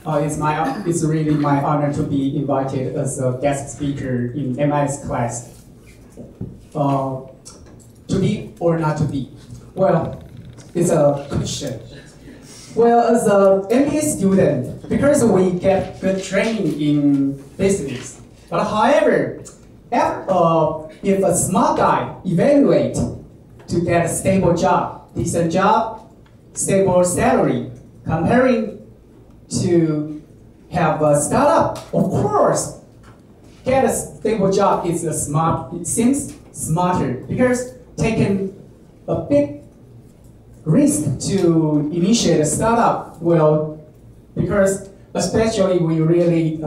It's really my honor to be invited as a guest speaker in MIS class. To be or not to be? Well, it's a question. Well, as a MBA student, because we get good training in business, but however, if a smart guy evaluate to get a stable job, decent job, stable salary, comparing to have a startup, of course, get a stable job is a smart. It seems smarter because taking a big risk to initiate a startup. Well, because especially we really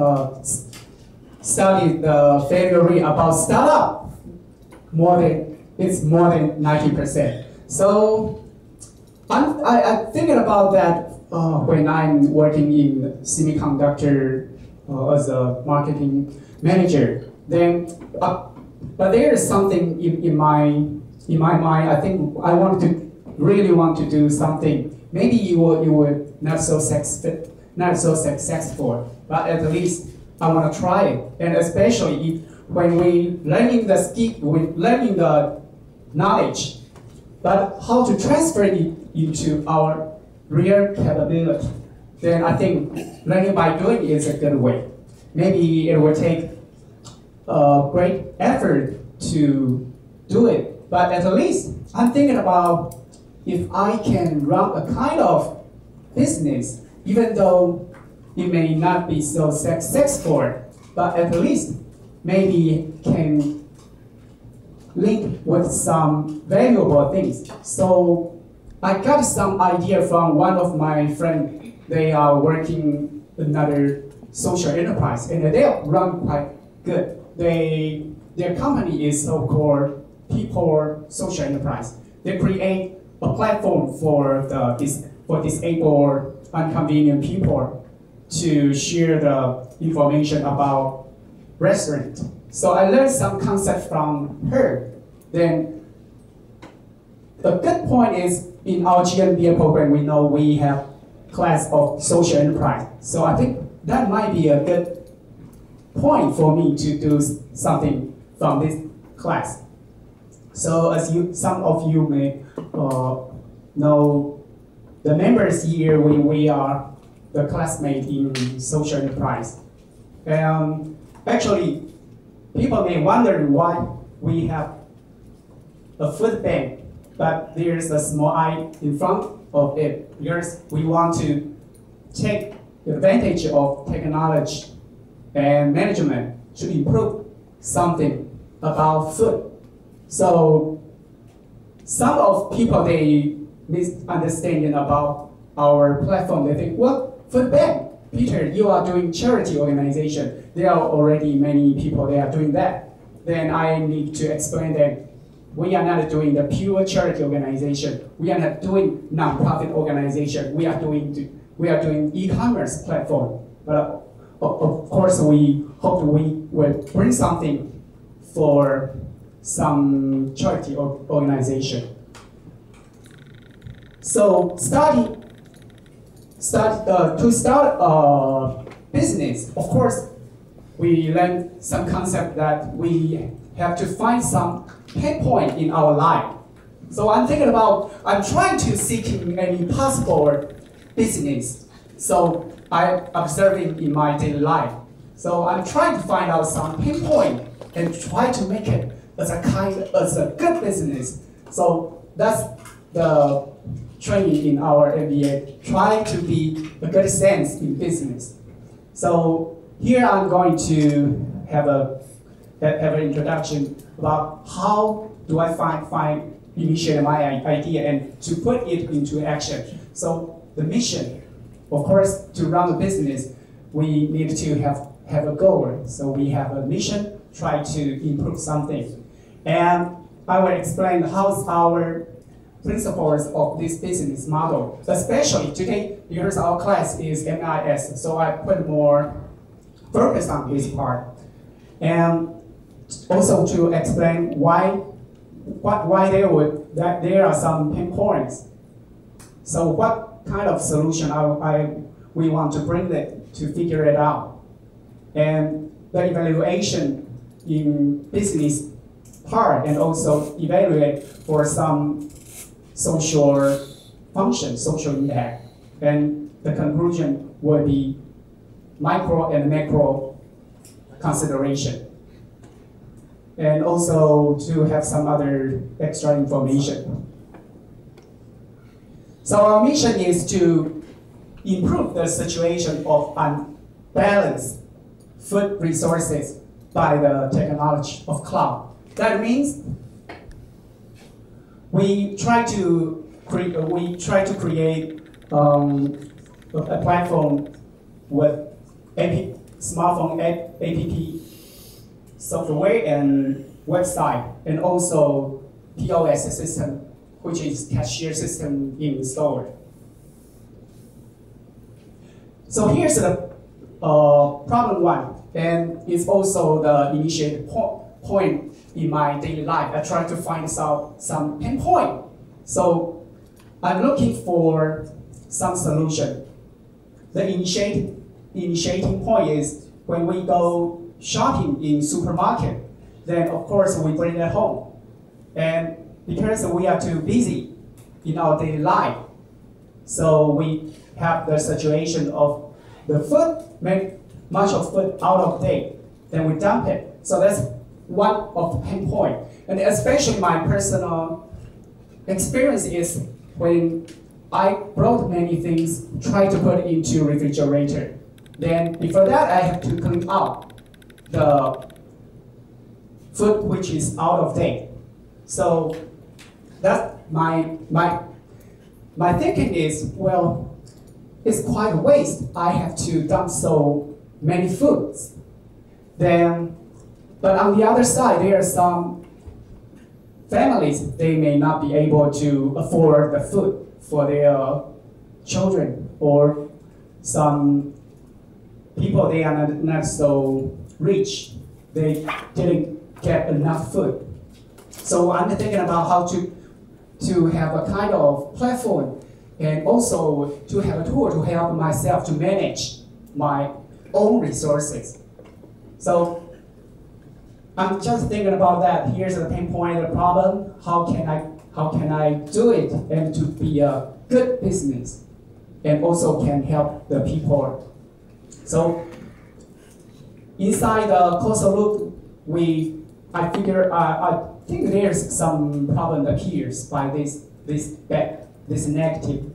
studied the failure rate about startup. It's more than 90%. So I'm thinking about that when I'm working in semiconductor as a marketing manager. Then, but there is something in my mind. I think I really want to do something. Maybe you were not so successful, but at least I want to try it. And especially when we learning the skill, we learning the knowledge, but how to transfer it into our real capability. Then I think learning by doing is a good way. Maybe it will take a great effort to do it, but at least I'm thinking about if I can run a kind of business, even though it may not be so successful, but at least maybe can link with some valuable things. So I got some idea from one of my friends. They are working another social enterprise, and they run quite good. Their company is so-called People Social Enterprise. They create a platform for disabled, inconvenient people to share the information about restaurant. So I learned some concept from her. Then the good point is in our GMBA program, we know we have class of social enterprise. So I think that might be a good point for me to do something from this class. So as some of you may know, the members here, we are the classmates in social enterprise. Actually, people may wonder why we have a food bank, but there's a small I in front of it because we want to take advantage of technology and management to improve something about food. So some of people, they misunderstanding about our platform. They think, what, food bank? Peter, you are doing charity organization. There are already many people that are doing that. Then I need to explain that we are not doing the pure charity organization. We are not doing non-profit organization. We are doing e-commerce platform. But of course, we hope we will bring something for some charity organization. So to start a business, of course, we learned some concept that we have to find some pain point in our life. So I'm trying to seek any possible business. So I'm observing in my daily life. So I'm trying to find out some pain point and try to make it as a good business. So that's the training in our MBA. Try to be a good sense in business. So here I'm going to have an introduction about how do I initiate my idea and to put it into action. So the mission, of course, to run a business, we need to have a goal. So we have a mission, try to improve something. And I will explain how's our principles of this business model, especially today, because our class is MIS, so I put more focus on this part. And also to explain why there are some pain points. So what kind of solution I we want to bring it to figure it out. And the evaluation in business part and also evaluate for some social function, social impact. And the conclusion will be micro and macro consideration. And also to have some other extra information. So our mission is to improve the situation of unbalanced food resources by the technology of cloud. That means we try to create a platform with smartphone app software and website, and also POS system, which is cashier system in store. So here's the problem one, and it's also the initiative point in my daily life. I try to find out some pinpoint. So I'm looking for some solution. The initiating point is when we go shopping in supermarket, then of course we bring it home. And because we are too busy in our daily life, so we have the situation of the food, make much of food out of date, then we dump it. So that's one of the pain point. And especially my personal experience is when I brought many things, try to put into refrigerator. Then before that, I have to clean out the food which is out of date. So that's my thinking is, well, it's quite a waste. I have to dump so many foods. Then, but on the other side, there are some families, they may not be able to afford the food for their children, or some people, they are not so rich. They didn't get enough food. So I'm thinking about how to have a kind of platform and also to have a tool to help myself to manage my own resources. So I'm just thinking about that. Here's the pain point of the problem. How can I do it and to be a good business and also can help the people. So inside the causal loop, I think there's some problem appears by this negative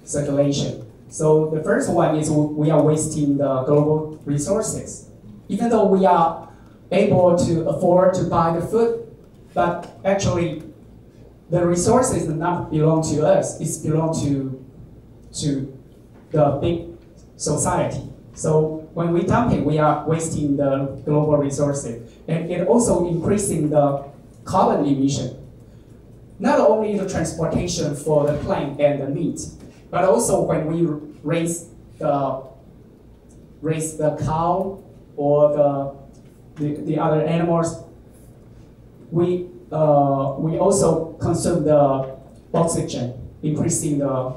circulation. So the first one is we are wasting the global resources. Even though we are able to afford to buy the food, but actually the resources do not belong to us, it belongs to the big society. So when we dump it, we are wasting the global resources. And it also increasing the carbon emission. Not only the transportation for the plant and the meat, but also when we raise the cow or the other animals, we also consume the oxygen, increasing the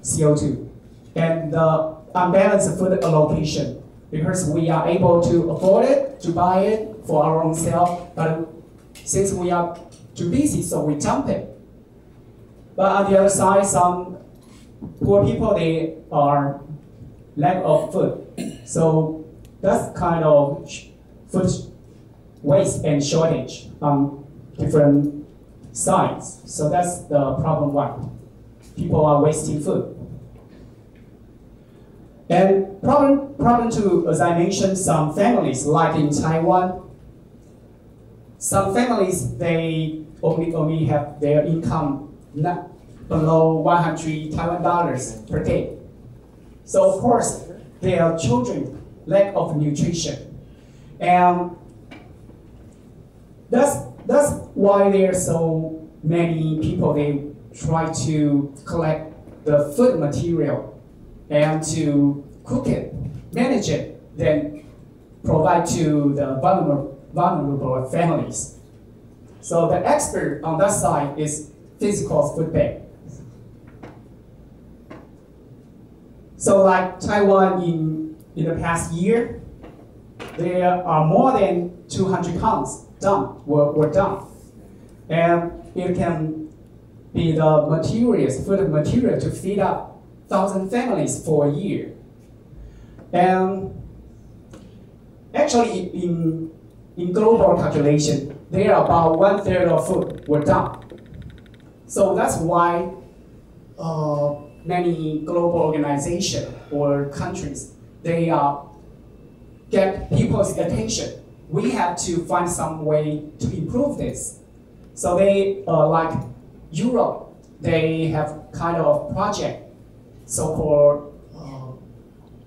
CO2. And the unbalanced food allocation, because we are able to afford it, to buy it for our own self, but since we are too busy, so we dump it. But on the other side, some poor people, they are lack of food. So that's kind of food waste and shortage on different sides. So that's the problem one. People are wasting food. And problem two, as I mentioned, some families, like in Taiwan, some families, they only have their income not below 100 Taiwan dollars per day. So of course, their children lack of nutrition. And that's why there are so many people, they try to collect the food material and to cook it, manage it, then provide to the vulnerable families. So the expert on that side is physical food bank. So like Taiwan in the past year, there are more than 200 tons were done. And it can be the materials, food material to feed up 1,000 families for a year. And actually in global calculation, there are about 1/3 of food were done. So that's why many global organizations or countries, they get people's attention. We have to find some way to improve this. So they, like Europe, they have kind of project, so-called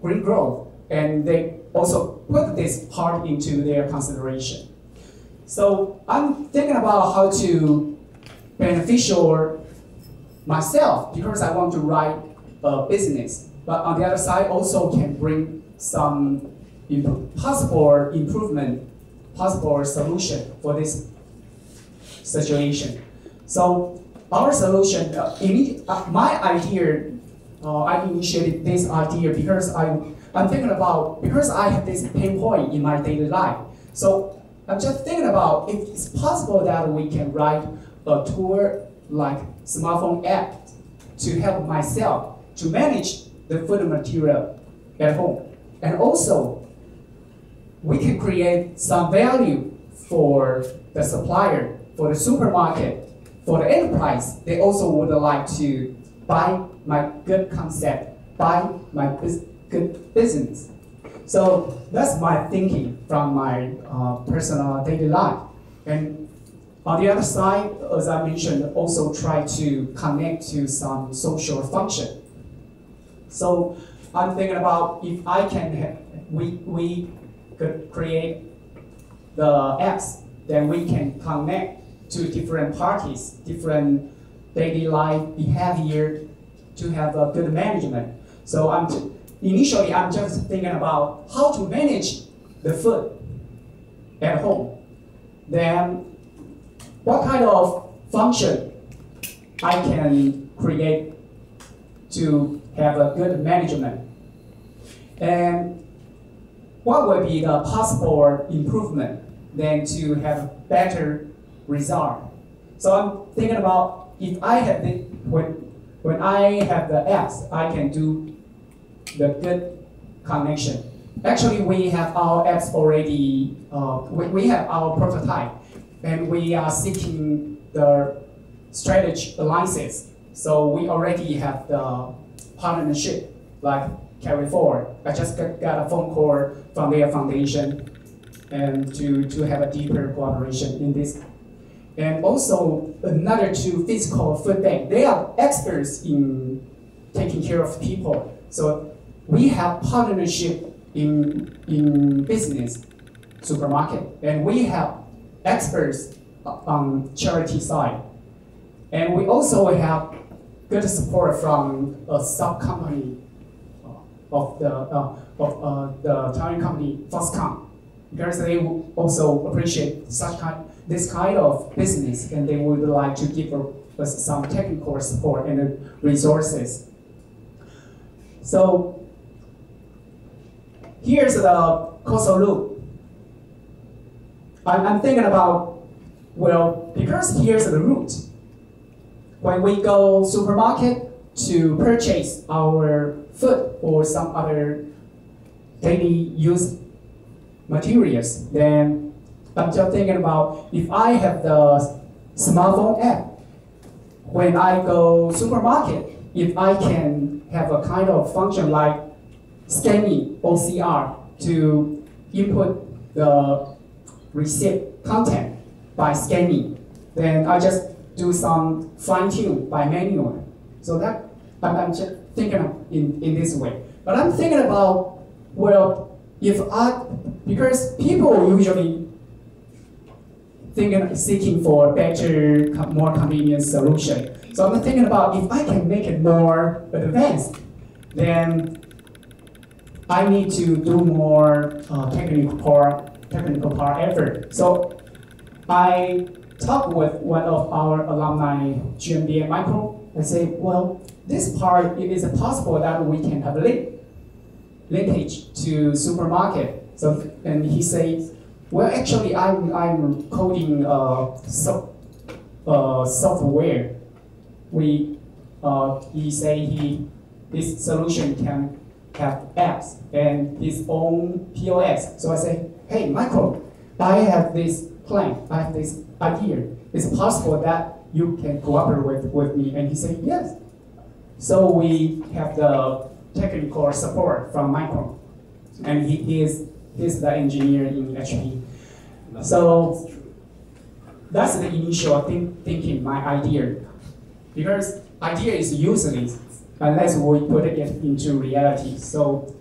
green growth, and they also put this part into their consideration. So I'm thinking about how to beneficial myself because I want to write a business, but on the other side also can bring some possible improvement, possible solution for this situation. So our solution, my idea, I initiated this idea because I'm thinking about, because I have this pain point in my daily life. So I'm just thinking about if it's possible that we can write a tool like smartphone app to help myself to manage the food material at home. And also, we can create some value for the supplier, for the supermarket, for the enterprise. They also would like to buy my good concept, buy my good business. So that's my thinking from my personal daily life. And on the other side, as I mentioned, also try to connect to some social function. So I'm thinking about if I can, we could create the apps, then we can connect to different parties, different daily life behavior to have a good management. So initially I'm just thinking about how to manage the food at home. Then what kind of function I can create to have a good management. And what would be the possible improvement then to have better result. So I'm thinking about if I have the, when I have the apps, I can do the good connection. Actually, we have our apps already, we have our prototype, and we are seeking the strategic alliances. So we already have the partnership, like carry forward. I just got a phone call from their foundation and to have a deeper cooperation in this. And also another two physical food bank. They are experts in taking care of people. So we have partnership in business, supermarket, and we have experts on charity side. And we also have good support from a sub-company of the Italian company, Foxconn, because they also appreciate this kind of business, and they would like to give us some technical support and resources. So here's the causal loop. I'm thinking about, well, because here's the route. When we go supermarket to purchase our food or some other daily use materials, then I'm just thinking about if I have the smartphone app, when I go supermarket, if I can have a kind of function like scanning OCR to input the receipt content by scanning, then I just do some fine-tune by manual. So that I'm just thinking of in this way. But I'm thinking about, well, because people usually seeking for better, more convenient solution. So I'm thinking about if I can make it more advanced, then I need to do more technical power effort. So I talked with one of our alumni, GMBA Michael. I say, well, this part, it is possible that we can have linkage to supermarket. So, and he says, well, actually, I'm coding software. He say this solution can have apps and his own POS. So I say, hey, Michael, I have this plan, I have this idea. It's possible that you can cooperate with me. And he said, yes. So we have the technical support from Michael. And he's the engineer in HP. So that's the initial thinking, my idea. Because idea is useless unless we put it into reality. So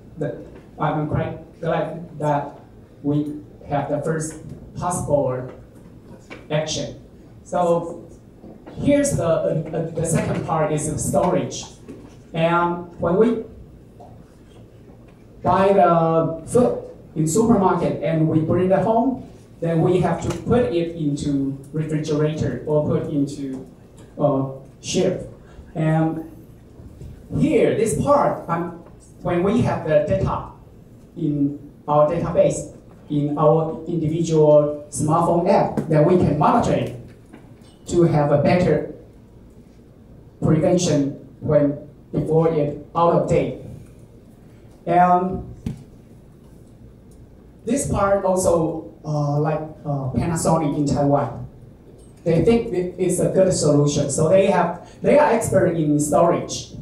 I'm quite glad that we have the first possible action. So here's the second part is storage. And when we buy the food in supermarket and we bring it home, then we have to put it into refrigerator or put into shelf. And here, this part, when we have the data in our database, in our individual smartphone app, then we can monitor it to have a better prevention before it out of date. And this part also like Panasonic in Taiwan. They think it's a good solution. So they are expert in storage.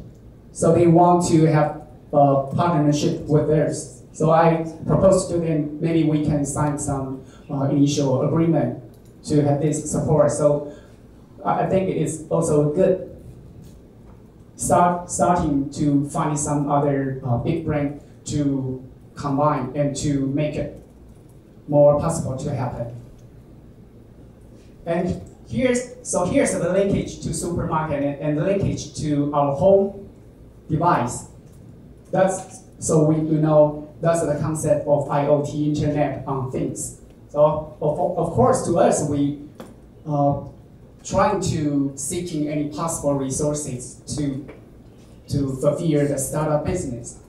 So they want to have a partnership with theirs. So I proposed to them, maybe we can sign some initial agreement to have this support. So I think it is also good starting to find some other big brand to combine and to make it more possible to happen. And here's the linkage to supermarket and the linkage to our home device. So we know that's the concept of IoT, Internet on Things. So of course to us, we trying to seeking any possible resources to fulfill the startup business.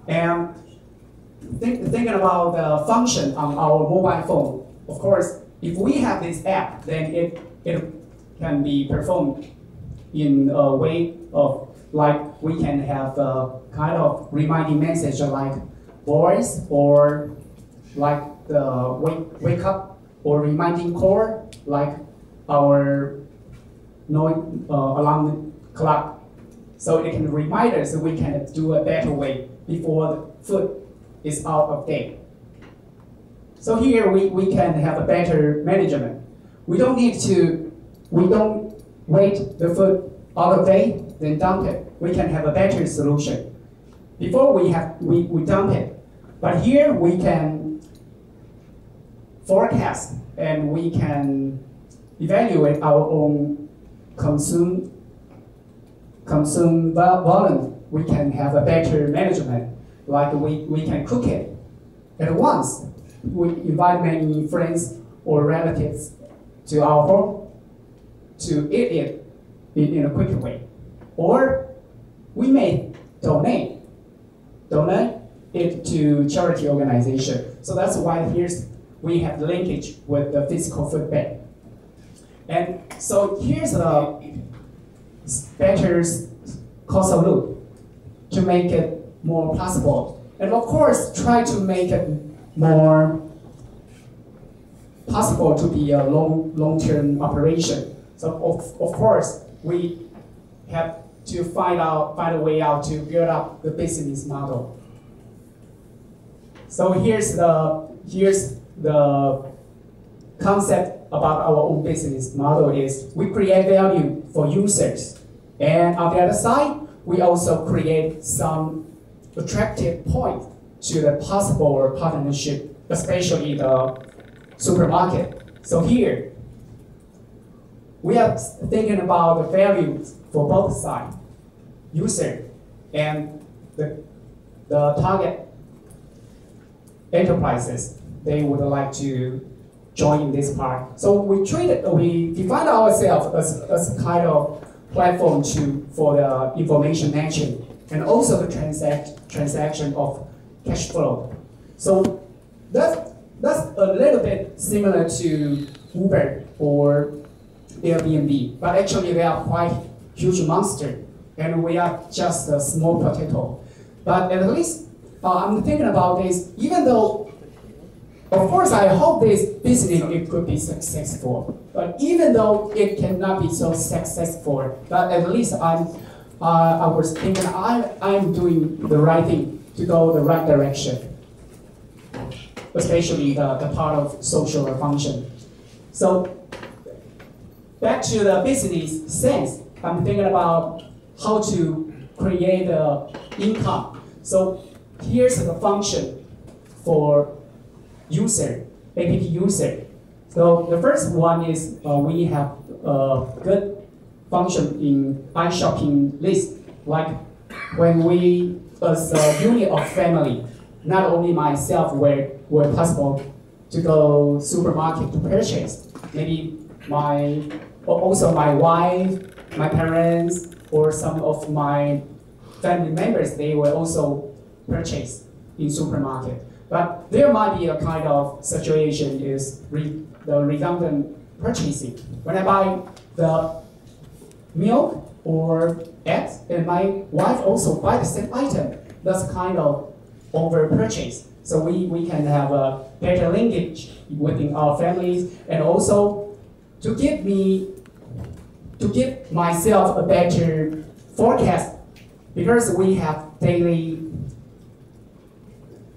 And thinking about the function on our mobile phone, of course, if we have this app, then it can be performed in a way of like we can have a kind of reminding message like voice or like the wake up or reminding call like our alarm clock. So it can remind us that we can do a better way before the food is out of date. So here we can have a better management. We don't wait the food out of date, then dump it. We can have a better solution. Before we dump it, but here we can forecast and we can evaluate our own consume volume. We can have a better management. Like we can cook it at once. We invite many friends or relatives to our home to eat it in a quick way. Or we may donate it to charity organization. So that's why we have linkage with the physical food bank. And so here's a better causal loop to make it more possible. And of course, try to make it more possible to be a long-term operation. So of course, we have to find a way out to build up the business model. So here's the concept about our own business model is we create value for users. And on the other side, we also create some attractive point to the possible partnership, especially the supermarket. So here, we are thinking about the values for both sides, user and the target enterprises. They would like to join in this part. So we define ourselves as kind of platform for the information matching and also the transaction of cash flow. So that's a little bit similar to Uber or Airbnb, but actually they are quite huge monster, and we are just a small potato. But at least I'm thinking about this, even though, of course, I hope this business it could be successful. But even though it cannot be so successful, but at least I was thinking I'm doing the right thing to go the right direction, especially the part of social function. So back to the business sense, I'm thinking about how to create the income. So here's the function for user, app user. So the first one is we have a good function in iShopping list, like when we, as a unit of family, not only myself were possible to go supermarket to purchase, maybe also my wife, my parents, or some of my family members, they will also purchase in supermarket. But there might be a kind of situation is the redundant purchasing. When I buy the milk or eggs, and my wife also buy the same item, that's kind of over purchase. So we can have a better linkage within our families, and also to give myself a better forecast, because we have daily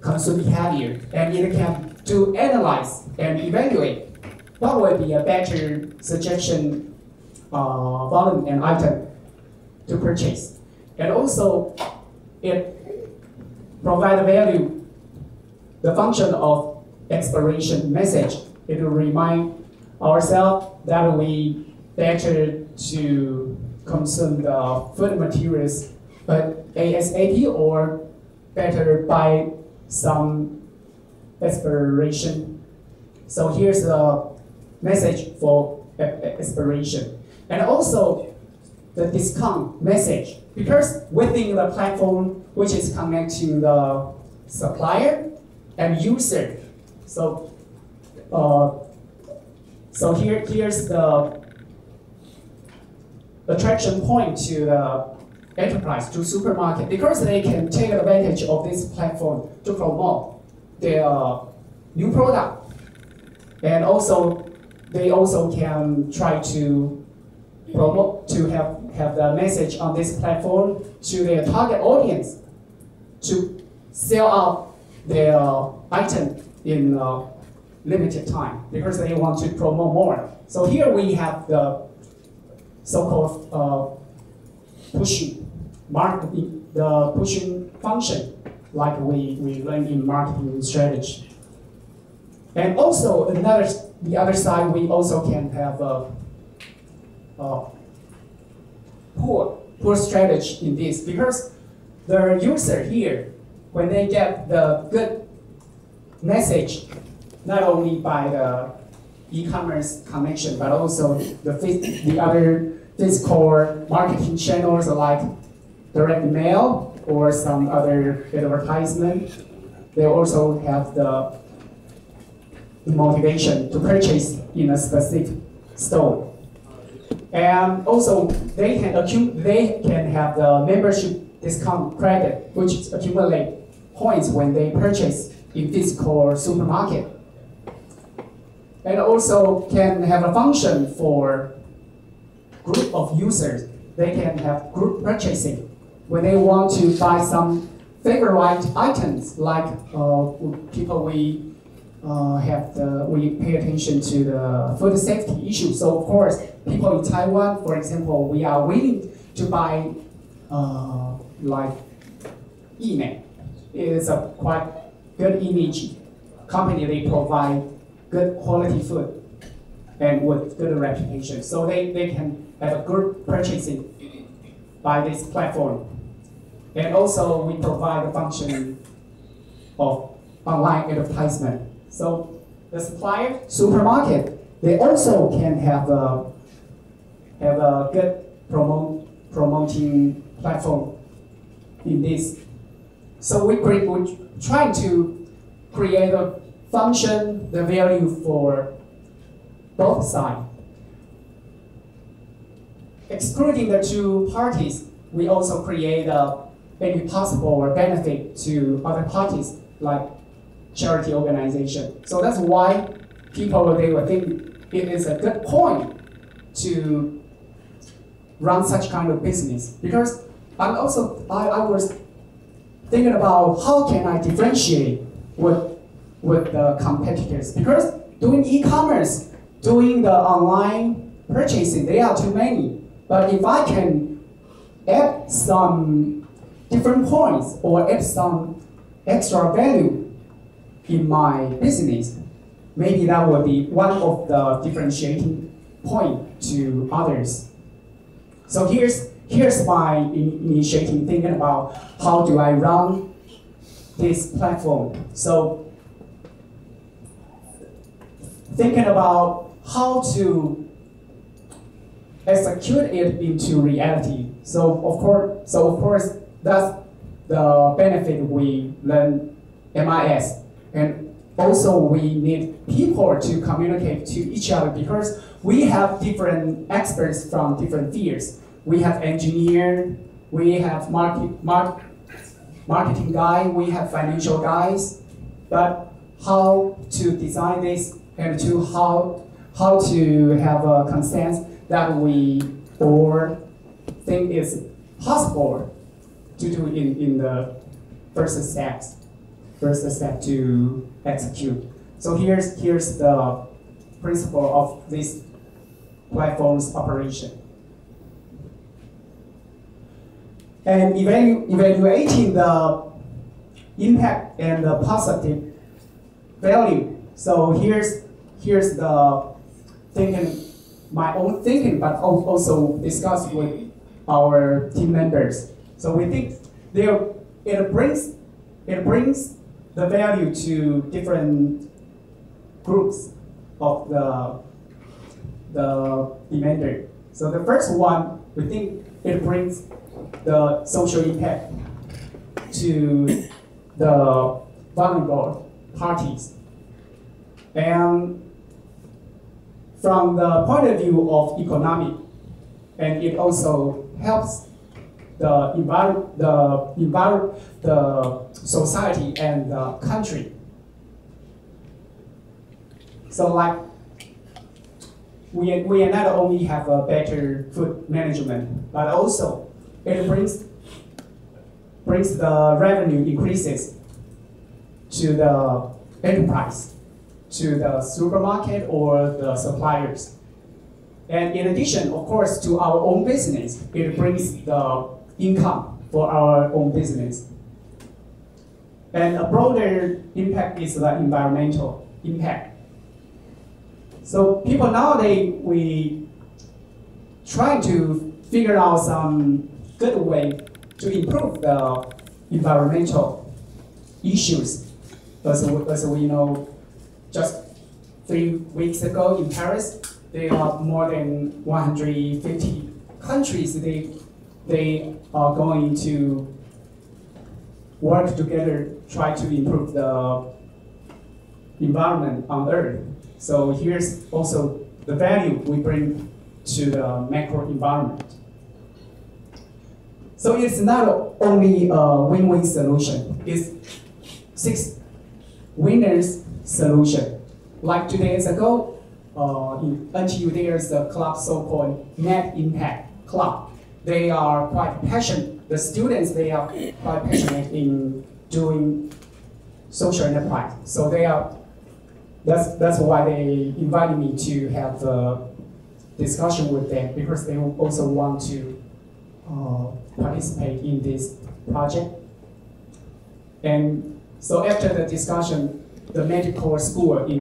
consumer behavior, and it can to analyze and evaluate what would be a better suggestion volume and item to purchase. And also it provides value, the function of expiration message. It will remind ourselves that we better to consume the food materials ASAP, or better buy some expiration. So here's the message for expiration. And also the discount message, because within the platform which is connecting the supplier and user. So here's the attraction point to the enterprise, to supermarket, because they can take advantage of this platform to promote their new product. And also, they also can try to promote, to have the message on this platform to their target audience to sell out their item in limited time, because they want to promote more. So here we have the so-called pushing marketing, the pushing function, like we learned in marketing strategy. And also the other side, we also can have a poor strategy in this, because the user here, when they get the good message, not only by the e-commerce connection, but also the other physical marketing channels like direct mail or some other advertisement, they also have the motivation to purchase in a specific store. And also they can have the membership discount credit, which accumulate points when they purchase in physical supermarket. And also can have a function for group of users. They can have group purchasing when they want to buy some favorite items, like people we pay attention to the food safety issue. So of course, people in Taiwan, for example, we are willing to buy like Yimei. It's a quite good image company. They provide good quality food and with good reputation. So they can have a group purchasing by this platform. And also we provide a function of online advertisement. So the supplier, supermarket, they also can have a good promoting platform in this. So we're trying to create a function, the value for both sides. Excluding the two parties, we also create any possible benefit to other parties, like charity organization. So that's why people, they will think it is a good point to run such kind of business. Because I was thinking about how can I differentiate with the competitors. Because doing e-commerce, doing the online purchasing, there are too many. But if I can add some different points or add some extra value in my business, maybe that will be one of the differentiating point to others. So here's my initiative, thinking about how do I run this platform. So thinking about how to execute it into reality. So of course that's the benefit we learn MIS, and also we need people to communicate to each other because we have different experts from different fields. We have engineer, we have marketing guy, we have financial guys. But how to design this and to how to have a consensus that we all think is possible to do in the first step to execute. So here's the principle of this platform's operation. And evaluating the impact and the positive value. So here's the thinking, my own thinking, but also discussed with our team members. So we think it brings the value to different groups of the demander. So the first one, we think it brings the social impact to the vulnerable parties. And from the point of view of economic, and it also helps the society and the country. So like, we not only have a better food management, but also it brings the revenue increases to the enterprise, to the supermarket or the suppliers. And in addition, of course, to our own business, it brings the income for our own business. And a broader impact is the environmental impact. So people nowadays, we try to figure out some good way to improve the environmental issues. As we know, just 3 weeks ago in Paris, there are more than 150 countries. They are going to work together, try to improve the environment on Earth. So here's also the value we bring to the macro environment. So it's not only a win-win solution, it's 6 winners solution. Like 2 days ago, in NTU there's a club so-called Net Impact Club. They are quite passionate, the students, they are quite passionate in doing social enterprise. So that's why they invited me to have a discussion with them, because they also want to participate in this project. And so after the discussion, the medical school in